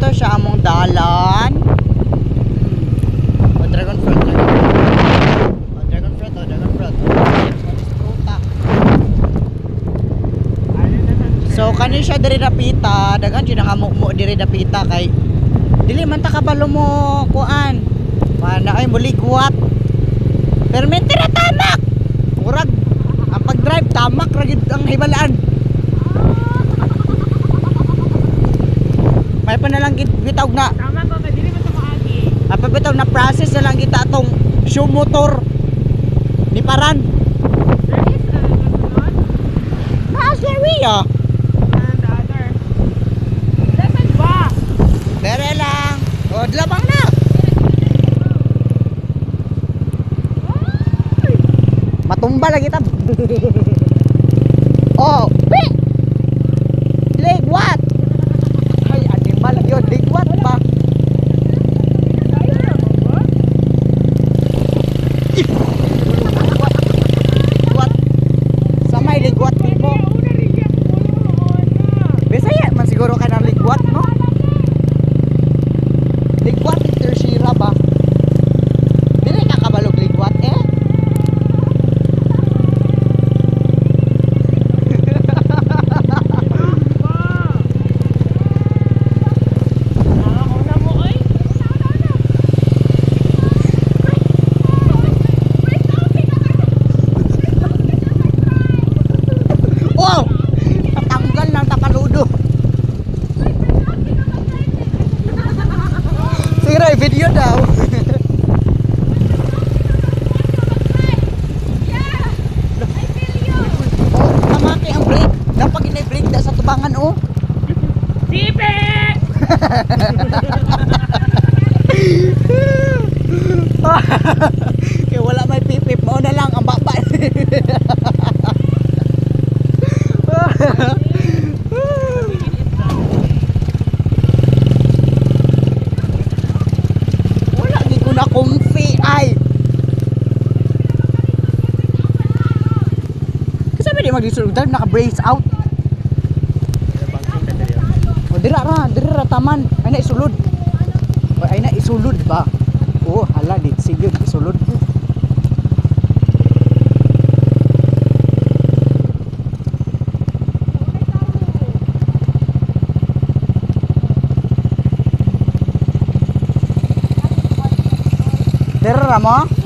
to siya among dalan. O dragon fruit. O dragon fruit, o dragon fruit. So kani siya diri dapita, dagan siya nakamumo diri dapita kay dili man ta kabalo mo kuan. Mana ay muligwat. Permente na tamak. Murag ang pag-drive tamak ra gid ang hibalaan. May pa na lang bitawg na. Tama ko ka dili man sa maagi. Apa bitawg na process na lang kita atong show motor ni paran. Ah, Dere lang. O, labang na. Matumba lagi kita. Oh, pi. Ligwat. Ay, animal yun. Ligwat ba? Ligwat. Sa may ligwat mo. Bisaya man siguro ka ng ligwat, no? Ligwat tersyira ba? Dili ka kabalog ligwat eh. Wow! Tatanggal ng tapaludo. Sige na, video daw. Oh, tamaki ang brake. Dapat ina-brake da sa tubangan oh. Sipe! Kaya wala may pipip mo na lang ang baba. Wala di ko na comfy ay. Kasi ba di mag-disulog drive naka-brace out. O dira ra taman. Ay na isulod. O ay na isulod ba? Oh, hala dit sige isulod. Dira ra mo?